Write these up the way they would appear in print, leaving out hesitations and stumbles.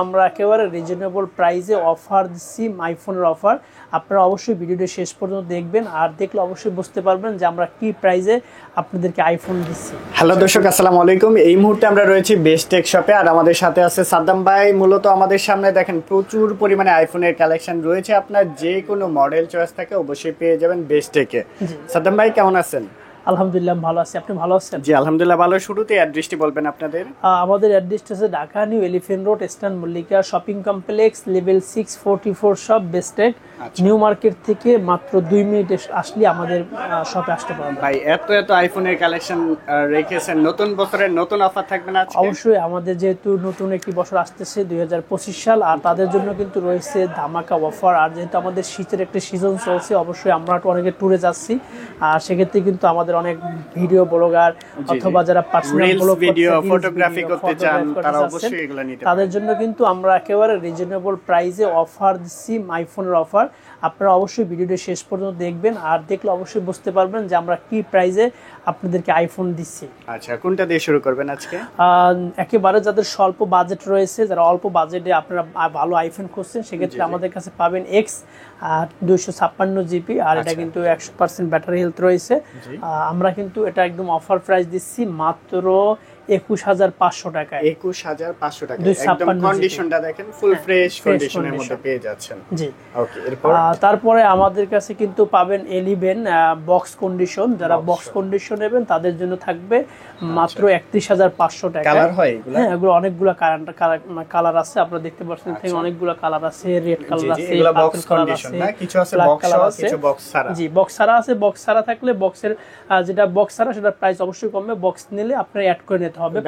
আমরা একেবারে রিজনেবল প্রাইসে অফার দিচ্ছি, আইফোনের অফার। আপনারা অবশ্যই ভিডিওটি শেষ পর্যন্ত দেখবেন, আর দেখলে অবশ্যই বুঝতে পারবেন যে আমরা কি প্রাইসে আপনাদেরকে আইফোন দিচ্ছি। হ্যালো দর্শক, আসসালামু আলাইকুম। এই মুহূর্তে আমরা রয়েছি বেস্ট টেক শপে, আর আমাদের সাথে আছে সাদ্দাম ভাই। মূলত আমাদের সামনে দেখেন প্রচুর পরিমাণে আইফোনের কালেকশন রয়েছে। আপনার যে কোনো মডেল চয়েস থাকে অবশ্যই পেয়ে যাবেন বেস্ট টেকে। সাদ্দাম ভাই কেমন আছেন? আলহামদুলিল্লাহ ভালো আছি, আপনি ভালো আছেন? জি আলহামদুলিল্লাহ ভালো। শুরুতে অ্যাড্রেসটি বলবেন আপনাদের। আমাদের অ্যাড্রেসটা হচ্ছে Dhaka new elephant road, eastern Mallika shopping complex, level 644 shop Best Tech. New Market থেকে মাত্র 2 মিনিট আসলে আমাদের শপে আসতে পারবেন। ভাই এত আইফোনের কালেকশন রেখেছেন, নতুন বছরের নতুন অফার থাকবে না? অবশ্যই, আমাদের যেহেতু নতুন একটি বছর আসতেছে 2025 সাল, আর তাদের জন্য কিন্তু রয়েছে ধামাকা অফার। আর যেহেতু আমাদের শীতের একটা সিজন চলছে, অবশ্যই আমরা অনেকে ট্যুরে যাচ্ছি, আর সেক্ষেত্রে কিন্তু আমাদের অনেক ভিডিও ব্লগার অথবা যারা পার্সোনাল ভিডিও ফটোগ্রাফি করতে চান তারা অবশ্যই এগুলো নিতে পারেন। তাদের জন্য কিন্তু আমরা একেবারে রিজনেবল প্রাইসে অফার দিচ্ছি, আইফোনের অফার। আপনারা অবশ্যই ভিডিওটি শেষ পর্যন্ত দেখবেন, আর দেখলে অবশ্যই বুঝতে পারবেন যে আমরা কি প্রাইসে আপনাদেরকে আইফোন দিচ্ছি। আচ্ছা, কোনটা দিয়ে শুরু করবেন আজকে? একেবারে যাদের স্বল্প বাজেট রয়েছে, যারা অল্প বাজেটে আপনারা ভালো আইফোন খুঁজছেন, সেক্ষেত্রে আমাদের কাছে পাবেন এক্স 256 জিবি, আর এটা কিন্তু 100% ব্যাটারি হেলথ রয়েছে। আমরা কিন্তু এটা একদম অফার প্রাইস দিচ্ছি মাত্র 21,500 টাকায়। 21,500 টাকা। একদম কন্ডিশনটা দেখেন ফুল ফ্রেশ কন্ডিশনের মধ্যে পেয়ে যাচ্ছেন। জি ওকে, এরপর তারপরে আমাদের কাছে কিন্তু পাবেন 11 বক্স কন্ডিশন। যারা বক্স কন্ডিশন নেবেন তাদের জন্য থাকবে মাত্র 31,500 টাকা। কালার হয় এগুলো? হ্যাঁ, এগুলো অনেকগুলো কালার আছে, আপনারা দেখতে পাচ্ছেন এখানে অনেকগুলো কালার আছে, রেড কালার আছে, এগুলো বক্স কন্ডিশন না? কিছু আছে বক্স সহ, কিছু বক্স ছাড়া। জি, বক্স ছাড়া আছে। বক্স ছাড়া থাকলে বক্সের যেটা বক্স ছাড়া সেটার প্রাইস অবশ্যই কমবে। বক্স নিলে আপনারা অ্যাড করে নিতে হবে,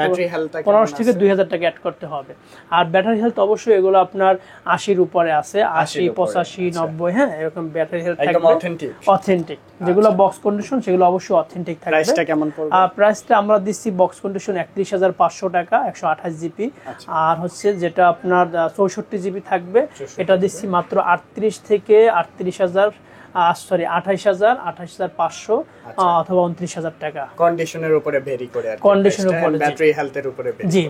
15 থেকে 2,000 টাকা অ্যাড করতে হবে। আর ব্যাটারি হেলথ অবশ্যই এগুলো আপনার 80-র উপরে আছে, 80, 85, 90, হ্যাঁ এরকম ব্যাটারি হেলথ থাকবে, অথেন্টিক। যেগুলো বক্স কন্ডিশন সেগুলো অবশ্যই অথেন্টিক থাকবে। প্রাইসটা কেমন পড়বে? প্রাইসটা আমরা দিচ্ছি বক্স কন্ডিশন 31,500 টাকা, 128 জিবি। আর হচ্ছে যেটা আপনার 64 জিবি থাকবে, এটা দিচ্ছি মাত্র 38 থেকে 28,500 অথবা 29,000 টাকা। কন্ডিশনের উপরে ভেরি করে, আর কন্ডিশনের উপরে, ব্যাটারি হেলথের উপরে ভেরি। জি।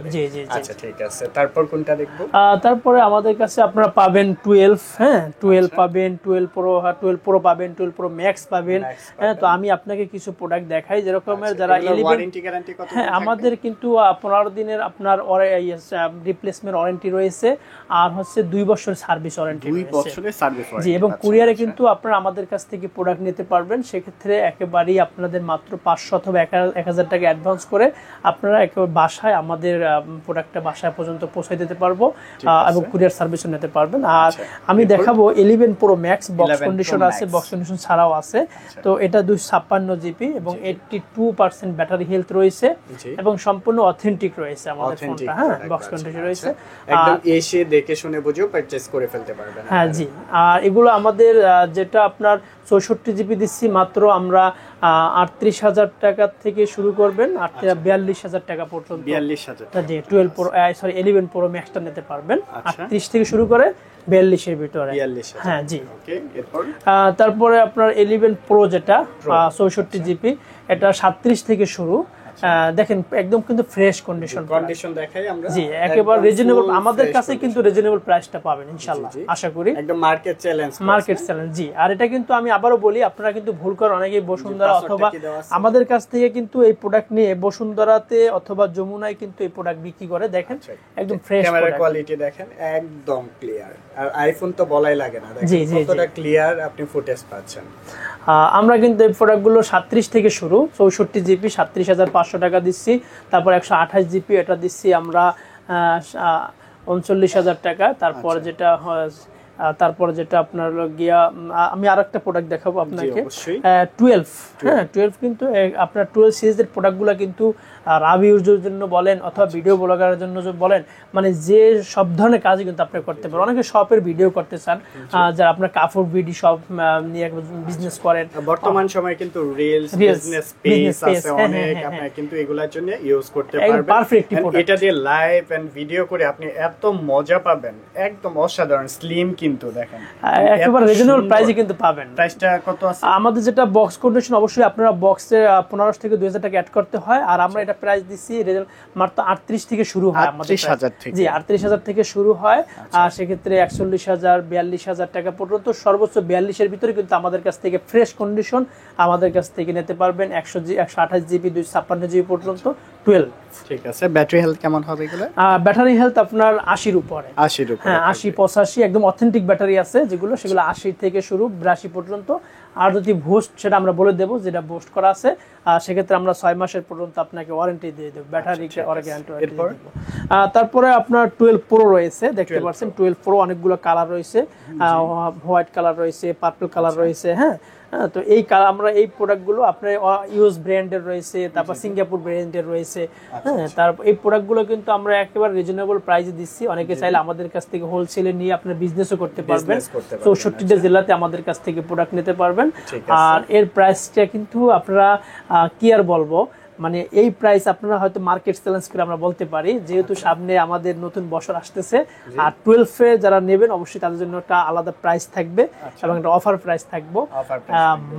আচ্ছা ঠিক আছে, তারপর কোনটা দেখব? তারপরে আমাদের কাছে আপনারা পাবেন 12, হ্যাঁ 12 পাবেন, 12 প্রো, 12 প্রো পাবেন, 12 প্রো ম্যাক্স পাবেন। হ্যাঁ, তো আমি আপনাকে কিছু প্রোডাক্ট দেখাই যেরকমের যারা 11, ওয়ারেন্টি গ্যারান্টি কত? হ্যাঁ, আমাদের কিন্তু 15 দিনের আপনার রিপ্লেসমেন্ট ওয়ারেন্টি রয়েছে, আর হচ্ছে 2 বছরের সার্ভিস ওয়ারেন্টি রয়েছে। 2 বছরের সার্ভিস ওয়ারেন্টি। জি, এবং কুরিয়ারে কিন্তু আপনারা আমাদের কাছ থেকে প্রোডাক্ট নিতে পারবেন। সেক্ষেত্রে একেবারেই আপনাদের মাত্র 500 অথবা 1,000 টাকা অ্যাডভান্স করে আপনারা একেবারে বাসায় আমাদের প্রোডাক্টটা বাসায় পর্যন্ত পৌঁছে দিতে পারবো, এবং কুরিয়ার সার্ভিসও নিতে পারবেন। আর আমি দেখাবো 11 প্রো ম্যাক্স বক্স কন্ডিশন আছে, বক্স কন্ডিশন ছাড়াও আছে। তো এটা 256 জিবি এবং 82% ব্যাটারি হেলথ রয়েছে, এবং সম্পূর্ণ অথেন্টিক রয়েছে আমাদের ফোনটা। হ্যাঁ, বক্স কন্ডিশন রয়েছে, একদম এসে দেখে শুনে বুঝেও পারচেজ করে ফেলতে পারবেন। হ্যাঁ জি। আর এগুলো আমাদের যেটা আপনার 64 জিবি দিচ্ছি মাত্র আমরা 38,000 টাকা থেকে শুরু করবেন, 42,000 টাকা পর্যন্ত। 42,000 জি, 11 প্রো ম্যাক্সটা নিতে পারবেন 38 থেকে শুরু করে 42 এর ভিতরে। হ্যাঁ জি। তারপরে আপনার 11 প্রো যেটা 64 জিবি, এটা 37 থেকে শুরু। দেখেন একদম কিন্তু ফ্রেশ কন্ডিশন দেখাই আমরা। জি, একেবারে রিজনেবল। আমাদের কাছে কিন্তু রিজনেবল প্রাইসটা পাবেন ইনশাআল্লাহ, আশা করি। একদম মার্কেট চ্যালেঞ্জ। জি। আর এটা কিন্তু আমি আবারও বলি, আপনারা কিন্তু ভুল করেন অনেকেই বসুন্ধরা অথবা আমাদের কাছ থেকে কিন্তু এই প্রোডাক্ট নিয়ে বসুন্ধরাতে অথবা যমুনায় কিন্তু এই প্রোডাক্ট বিক্রি করে। দেখেন একদম ফ্রেশ, ক্যামেরা কোয়ালিটি দেখেন একদম ক্লিয়ার। আর আইফোন তো বলাই লাগে না, দেখেন কতটা ক্লিয়ার আপনি ফুটেজ পাচ্ছেন। আমরা কিন্তু এই প্রোডাক্টগুলো 37 থেকে শুরু, 64 জিবি 37,500 টাকা দিচ্ছি। তারপর 128 জিবি এটা দিচ্ছি আমরা 39,000 টাকা। তারপর যেটা আপনার গিয়া, আমি আরেকটা প্রোডাক্ট দেখাবো আপনাকে, 12। হ্যাঁ, 12 কিন্তু আপনার 12 সিরিজের প্রোডাক্টগুলো কিন্তু রাভিউজের জন্য বলেন অথবা ভিডিও ব্লগারের জন্য বলেন, মানে যে সব ধরনের কাজই কিন্তু আপনি করতে পারেন। অনেকে শপের ভিডিও করতে চান, যারা আপনার কাপড় ভিডিও শপ নিয়ে বিজনেস করেন। বর্তমান সময়ে কিন্তু রিলস বিজনেস পেজ আছে অনেক, আপনি কিন্তু এগুলোর জন্য ইউজ করতে পারবেন। Perfect product. এটা দিয়ে লাইভ এন্ড ভিডিও করে আপনি এত মজা পাবেন, একদম অসাধারণ স্লিম কিন্তু দেখেন একেবারে রিজনেবল প্রাইসে কিন্তু পাবেন। প্রাইসটা কত আছে আমাদের যেটা বক্স কন্ডিশন, অবশ্যই আপনারা বক্সে 1500 থেকে 2000 টাকা অ্যাড করতে হয়। আর আমরা এটা প্রাইস দিচ্ছি মাত্র 38 থেকে শুরু হয় আমাদের, 38,000 থেকে। জি 38,000 থেকে শুরু হয়। আর সেক্ষেত্রে 41,000 42,000 টাকা পর্যন্ত, সর্বোচ্চ 42 এর ভিতরে কিন্তু আমাদের কাছ থেকে ফ্রেশ কন্ডিশন আমাদের কাছ থেকে নিতে পারবেন। 128 জিবি 256 জিবি পর্যন্ত 12। ঠিক আছে। ব্যাটারি হেলথ কেমন হবে এগুলো? ব্যাটারি হেলথ আপনার 80 উপরে, 80 এর উপরে, হ্যাঁ 80 85 একদম অথেন্টিক ব্যাটারি আছে যেগুলো, সেগুলো 80 থেকে শুরু 82 পর্যন্ত। আর যদি বুস্ট সেটা আমরা বলে দেবো, যেটা বুস্ট করা আছে সেক্ষেত্রে আমরা 6 মাসের পর্যন্ত আপনাকে ওয়ারেন্টি দিয়ে দেবো, ব্যাটারি গ্যারান্টি। তারপরে আপনার 12 প্রো রয়েছে, দেখতে পাচ্ছেন 12 প্রো অনেকগুলো কালার রয়েছে, হোয়াইট কালার রয়েছে, পার্পল কালার রয়েছে। হ্যাঁ, তো এই আমরা এই প্রোডাক্টগুলো আপনার ইউএস ব্র্যান্ডের রয়েছে, তারপর সিঙ্গাপুর ব্র্যান্ডের রয়েছে। হ্যাঁ, তারপর এই প্রোডাক্টগুলো কিন্তু আমরা একেবারে রিজনেবল প্রাইসে দিচ্ছি। অনেকে চাইলে আমাদের কাছ থেকে হোলসেলে নিয়ে আপনার বিজনেসও করতে পারবেন। 64টা জেলাতে আমাদের কাছ থেকে প্রোডাক্ট নিতে পারবেন। আর এর প্রাইসটা কিন্তু আপনারা কি আর বলবো, মানে এই প্রাইস আপনারা হয়তো মার্কেট চ্যালেঞ্জ করে আমরা বলতে পারি, যেহেতু সামনে আমাদের নতুন বছর আসতেছে। আর 12 এ যারা নেবেন অবশ্যই তাদের জন্য একটা আলাদা প্রাইস থাকবে এবং একটা অফার প্রাইস থাকবে।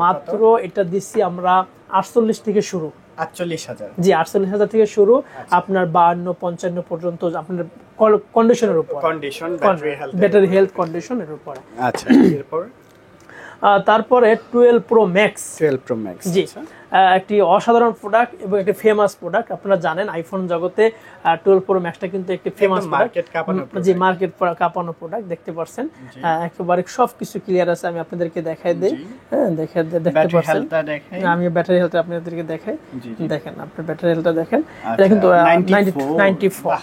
মাত্র এটা দিচ্ছি আমরা 48 থেকে শুরু, 48,000, জি 48,000 থেকে শুরু, আপনার 52 55 পর্যন্ত আপনার কন্ডিশনের উপর, ব্যাটারি হেলথ কন্ডিশনের উপর। আচ্ছা, এরপর তারপরে 12 প্রো ম্যাক্স, জি একটি অসাধারণ প্রোডাক্ট এবং একটি ফেমাস প্রোডাক্ট। আপনারা জানেন আইফোন জগতে 12 প্রো ম্যাক্সটা কিন্তু একটি ফেমাস মার্কেট কাঁপানো, জি মার্কেট কাঁপানো প্রোডাক্ট। দেখতে পাচ্ছেন একেবারে সবকিছু ক্লিয়ার আছে, আমি আপনাদেরকে দেখাই দেই। হ্যাঁ, দেখতে পাচ্ছেন, আমি ব্যাটারি হেলথ আপনাদেরকে দেখাই। দেখেন আপনার ব্যাটারি হেলথটা দেখেন, এটা কিন্তু 94।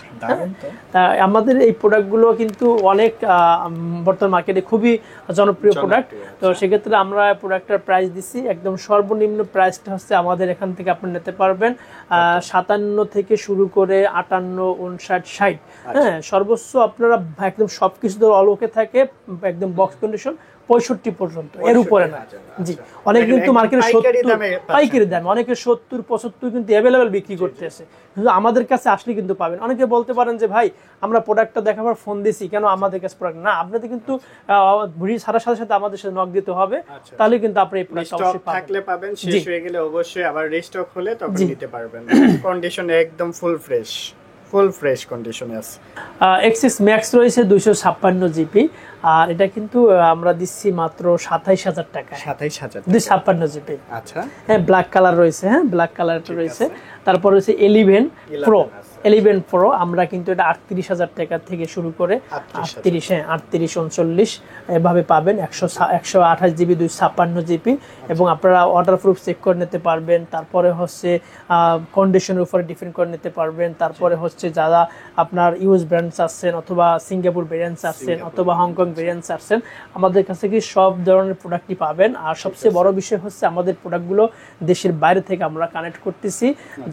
আমাদের এই প্রোডাক্টগুলো কিন্তু অনেক বর্তমান মার্কেটে খুবই জনপ্রিয় প্রোডাক্ট। তো সেক্ষেত্রে আমরা প্রোডাক্টের প্রাইস দিচ্ছি একদম সর্বনিম্ন প্রাইসটা হচ্ছে আমাদের এখান থেকে আপনি নিতে পারবেন 57 থেকে শুরু করে 58 59 60। হ্যাঁ, সর্বোচ্চ আপনারা একদম সবকিছু অলওকে থাকে, একদম বক্স কন্ডিশন 65 পর্যন্ত, এর উপরে না। জি, অনেক কিন্তু মার্কেটে 70 পাইকারি দাম, অনেকে 70 75 কিন্তু अवेलेबल বিক্রি করতেছে, কিন্তু আমাদের কাছে আসলে কিন্তু পাবেন। অনেকে বলতে পারেন যে ভাই আমরা প্রোডাক্টটা দেখাবার ফোন দিছি, কেন আমাদের কাছে প্রোডাক্ট না? আপনাদের কিন্তু ভিডিও ছাড়ার সাথে সাথে আমাদের সাথে নক দিতে হবে, তাহলে কিন্তু আপনি এই প্রোডাক্ট অবশ্যই পাবেন। থাকলে পাবেন, শেষ হয়ে গেলে অবশ্যই আবার রিস্টক হলে তখন নিতে পারবেন। কন্ডিশন একদম ফুল ফ্রেশ কন্ডিশনে আছে। এক্সিস ম্যাক্স রয়েছে 256 জিবি, আর এটা কিন্তু আমরা দিচ্ছি মাত্র 27,000 টাকা, 27,000, 256 জিবি। আচ্ছা, হ্যাঁ ব্ল্যাক কালার রয়েছে, হ্যাঁ ব্ল্যাক কালারটা রয়েছে। তারপর রয়েছে 11 প্রো, আমরা কিন্তু এটা 38,000 টাকা থেকে শুরু করে 38 39 এভাবে পাবেন। 128 জিবি 256 জিবি, এবং আপনারা ওয়াটারপ্রুফ চেক করে নিতে পারবেন। তারপরে হচ্ছে কন্ডিশনের উপরে ডিপেন্ড করে নিতে পারবেন। তারপরে হচ্ছে যারা আপনার ইউএস ব্র্যান্ডস আছেন, অথবা সিঙ্গাপুর ভেরিয়েন্টস আছেন, অথবা হংকং ভেরিয়েন্টস আছেন, আমাদের কাছে কি সব ধরনের প্রোডাক্টই পাবেন। আর সবচেয়ে বড় বিষয় হচ্ছে আমাদের প্রোডাক্টগুলো দেশের বাইরে থেকে আমরা কানেক্ট করতেছি,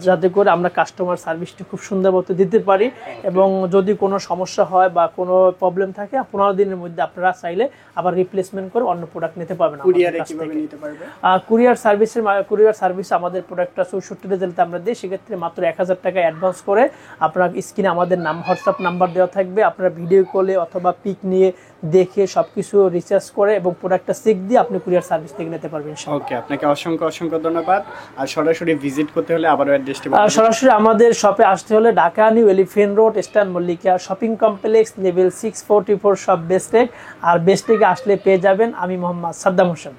যাতে করে আমরা কাস্টমার সার্ভিসটা খুব সুন্দর মতো দিতে পারি। এবং যদি কোনো সমস্যা হয় বা কোনো প্রবলেম থাকে, 15 দিনের মধ্যে আপনারা চাইলে আবার রিপ্লেসমেন্ট করে অন্য প্রোডাক্ট নিতে পারবেন। কুরিয়ার সার্ভিস আমাদের প্রোডাক্টটা 64 জেলাতে আমরা দিই। সেক্ষেত্রে মাত্র 1000 টাকা অ্যাডভান্স করে আপনার স্ক্রিনে আমাদের হোয়াটসঅ্যাপ নাম্বার দেওয়া থাকবে, আপনারা ভিডিও কলে অথবা পিক নিয়ে দেখে সবকিছু রিসার্চ করে এবং প্রোডাক্টটা চেক দিয়ে আপনি কুরিয়ার সার্ভিস থেকে নিতে পারবেন। ওকে, আপনাকে অসংখ্য ধন্যবাদ। আর সরাসরি ভিজিট করতে হলে আবারও অ্যাড্রেসটি বলুন। সরাসরি আমাদের শপে আসতে হলে Dhaka new elephant road, eastern Mallika shopping complex, level 644 shop Bestech. আর বেস্টেকে আসলে পেয়ে যাবেন আমি মোহাম্মদ সাদ্দাম হোসেন।